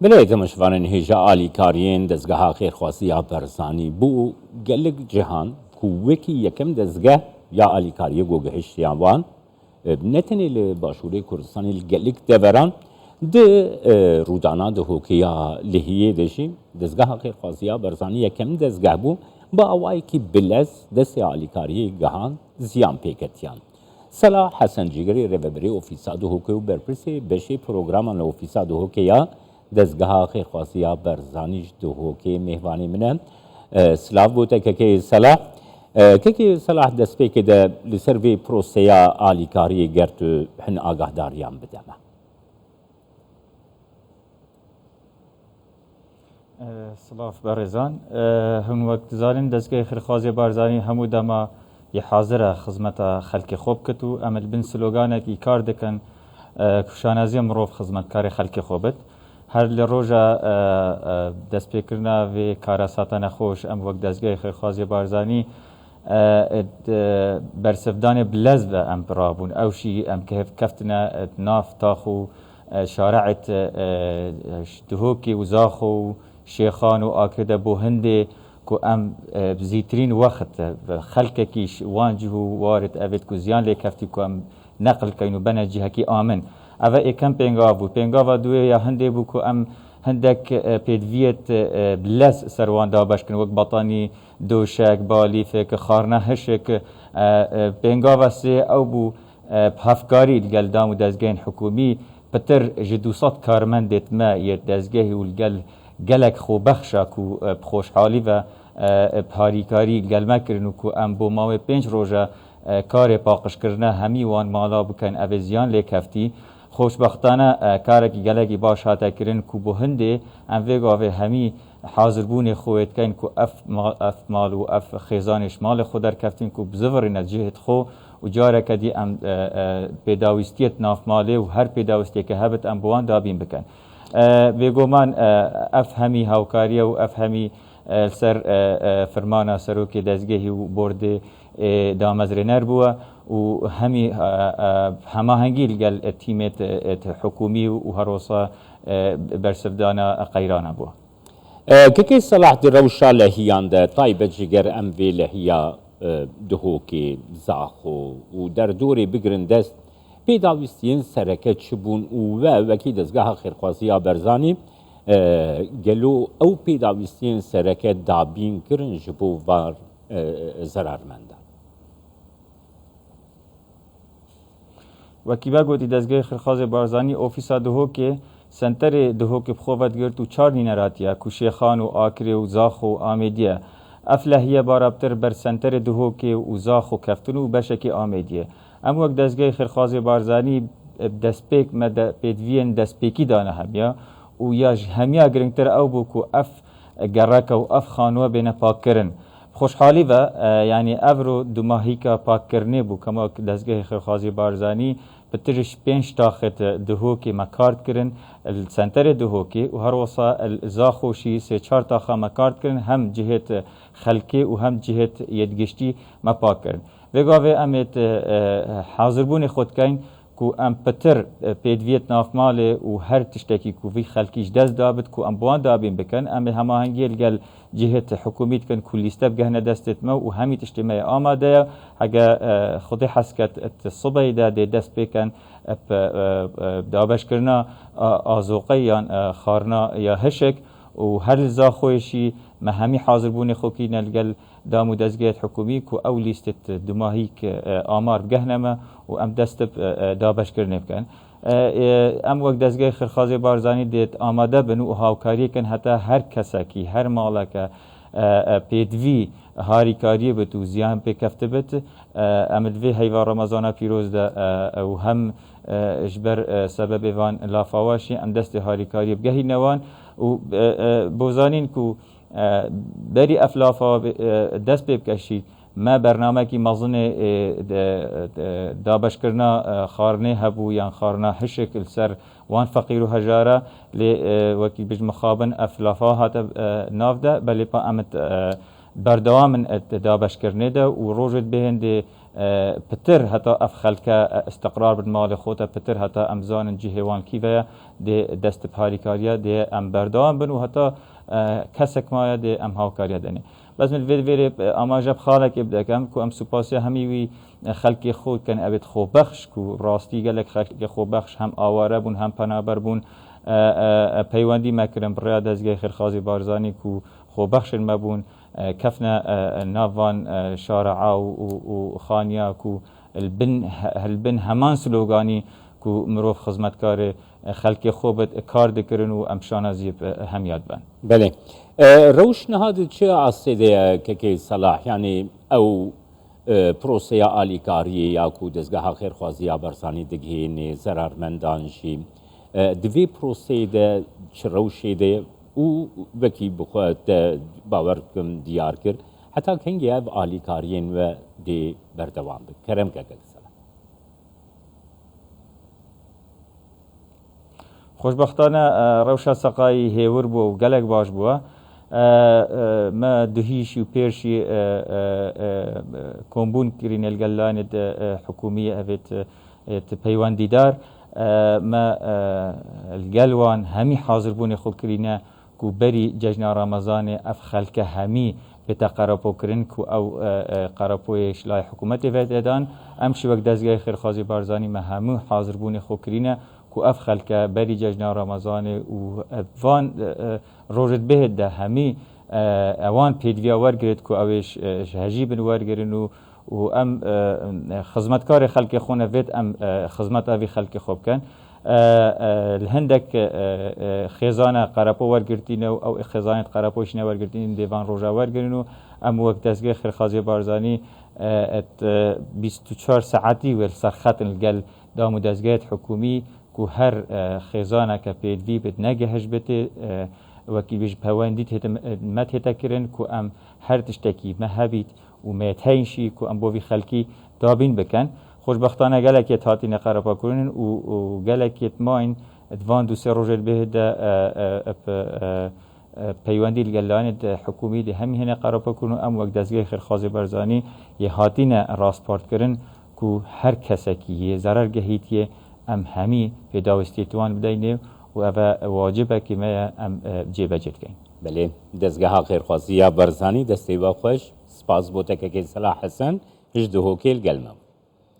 بله تماشوان هیجا آلی کارین دزگاه خیرخواستیا برزانی بو گلگ جهان کوکی یکم دزگاه یا آلی کاری گوگهشتیان وان نتنی لباشوری کردستانی گلگ دوران ده رودانا ده هوکیا لحیه دشی دزگاه خیرخواستیا برزانی یکم دزگاه بو با اوایی که بلز دست آلی کاری گهان زیان پیکتیان صلاح حسن جیگری رهبری اوفیسا ده هوکی و برپرسی بشی پروگرامان اوفیسا ده هوکیا دزگاه خیرخواستیا برزانیش ده هوکی مهوانی منه سلاف بوده که صلاح که صلاح دست پیک ده لسروی پروسیا آلی کاری گرت هن آگاه داریان بدمه سلاف برزان هم وقت زارن دزگاه خیرخواستیا برزانی همو دما یه حاضر خدمت خلق خوب کتو عمل بن سلوگانه کی کار دکن کشانازی مروف خدمت کار خلق خوبت هر لروجا دست پیکرنا و کار ساتن خوش ام وقت دزگاه خیرخواستیا برزانی برسفدان بلز و ام برابون اوشی ام کهف کفتنا ناف تاخو شارعت دهوکی و زاخو شیخان و آکده بو هنده کو ام بزیترین وقت خلق کیش وانجه وارد اوید کو زیان لیکفتی کو ام نقل کینو بنا جهه کی آمن اوه ایکم پینگاوا دوی یا هنده بو کو ام هندک پیدویت بلس سروان دا بشکن وک بطانی دوشک بالیفک خارنه هشک پینگاوا سی او بو بهفکاری لگل دامو دزگین حکومی پتر جدوسات کارمندت ما یه دزگهی ولگل گلک خو بخشا کو بخوشحالی و بهاریکاری گل مکرنو کو ام بو ماوی 5 روزه کار پاقش کرنه همی وان مالا بکن اوزیان لیکفتی خوشبختانه کارکی گلکی باش هاته کرن کو بو هنده ام ویگاوه همی حاضر بون خویت کن کو اف مال و اف خیزانش مال خود در کفتین کو بزور نجهت خو و جاره کدی ام پیداویستیت ناف ماله و هر پیداویستی که هبت ام بوان دابین بکن بگومان افهمی هاوکاری و افهمی سر فرمانا سروک دزگهی و برد دامزرنر بوا و همی هماهنگی لگل تیمت حکومی و هروسا برسفدانا قیرانا بوا که صلاح در روشا لحیان ده طایب جگر ام وی لحیا دهوکی زاخو و در دوری بگرن دست پیداویستین سرکه چبون و وکی دزگاه خیرخواستیا برزانی گلو او پیداویستین سرکه دابین کرن جبو وار زرارمنده وکی بگوتی دزگاه خیرخواستیا برزانی اوفیسا دهوکی سنتر دهوکی بخوفت گرتو 4 نینراتیا کو شیخان و آکری و زاخ و آمیدیه افلهیه بارابتر بر سنتر دهوکی و زاخ و کفتنو و بشکی آمیدیه ام وقت دزگاه خیرخواستیا برزانی دسپیک مد پیدوین دسپیکی دانه همیا و یا همیا گرنگتر او بو کو اف گرک و اف خانوه بین پاک کرن خوشحالی و یعنی افرو دماهی که پاک کرنه بو کما دزگاه خیرخواستیا برزانی بترش 5 تاخت دهوکی مکارد کرن السنتر دهوکی و هر وصا الزاخوشی 3-4 تاخه مکارد کرن هم جهت خلقی و هم جهت یدگشتی مپاک کرن وگاوه امت حاضر بون خود کن کو ام پتر پیدویت نافماله و هر تشتکی کو وی خلقیش دست دابد کو ام بوان دابین بکن ام هماهنگی لگل جهت حکومیت کن کلیسته بگهنه دستت ما و همی تشتمه آماده اگه خودی حسکت الصبح ده دست بکن دابش کرنا آزوقه یا خارنا یا هشک و هر زاخوشی ما همی حاضر بون خوکی نلگل دامو دزگاه حکومی کو او لیستت دماهی که آمار بگهنمه و ام دست دابش کرنه بکن ام وقت دزگاه خیرخواستیا برزانی دیت آماده بنو و هاوکاری کن حتی هر کسا کی هر مالا که پیدوی هاریکاری بت و زیان پیکفته بت امدوی هیوا رمضان پیروز ده و هم اجبر سبب وان لافاواشی ام دست هاریکاری بگهی نوان و بوزانین کو بری افلافا دست بکشید ما برنامه کی مزن دابش کرنا خارنه هبو یا خارنه هشکل سر وان فقیر و هجاره لی وکی بج مخابن افلافا هات نافده بلی پا امت بردوام دابش کرنه ده و روجت بهند پتر هتا اف خلکه استقرار بر مال خود پتر هتا امزان جهوان کیوه ده دست پاریکاریا ده ام بردام بن و هتا کسک مایا ده ام هاوکاریا دنی بس من ویر آماجب خاله که بدکم که ام سپاسی همیوی خلق خود کن ابد خوب بخش کو راستی گلک خلق خوب بخش هم آواره بون هم پنابر بون پیوندی مکرم برای دزگه خیرخوازی بارزانی کو خوب بخش مبون كفنا نافان شارع و خانيا كو البن همان سلوغاني كو مروف خدمتكار خلق خوبت كار دكرن و امشانا زيب هم ياد بان بله روش نهاد چه عصيده كي صلاح يعني او پروسه آلیکاری یا کو دزگاه خیرخوازی برسانی دگهین ضررمندانشی دوی پروسه ده چه روشی ده او وکی بخواد باور کم دیار کرد حتی کنگی اب آلیکارین و دی بردوام بک کرم که سلام خوشبختانه روشا سقای هیور بو و گلک باش بو ما دهیشی و پیرشی کمبون کرین الگلانت حکومیه اوید پیوندی دار ما الگلوان همی حاضر بون خوب کرینه کو بری جشن رمضان اف خلک همی بتقربو کرن کو او قربوی شلای حکومت ویدان امشی وقت دزگاه خیرخوازی بارزانی ما همو حاضر بون خوب کرینه کو اف خلک بری جشن رمضان و وان روجت به ده همی اوان پیدویا ورگرد کو اوش هجیبن ورگرن و ام خدمتکار خلق خونه وید ام خدمت اوی خلق خوب کن الهندك خزانه قرابو ورگرتینه او خزانه قرابوش نه ورگرتین دیوان روزا ورگرینو ام وقت دزگه خیرخوازی بارزانی ات 24 ساعتی ول سرخط الگل دامو دزگه حکومی کو هر خزانه که پیدوی بد نگهش بته وکی بیش پواندیت مت هتکرن کو ام هر تشتکی مهبیت و متهینشی کو ام بوی خلکی دابین بکن خوشبختانه گلکیت هاتی نقربا کنن و گلکیت ماین دوان دو سه روزل به ده پیوندی الگلان حکومی ده همی هنه قربا کنن ام وقت دزگه خیرخوازی برزانی یه هاتین راسپارت کرن کو هر کسکی یه ضرر گهیتیه ام همی پیداوستیتوان بدینه و واجبه که ما ام جیبه جد کن بله دزگاه خیرخوازی برزانی دستی با خوش سپاس بوده که صلاح حسن اجده کل گلمم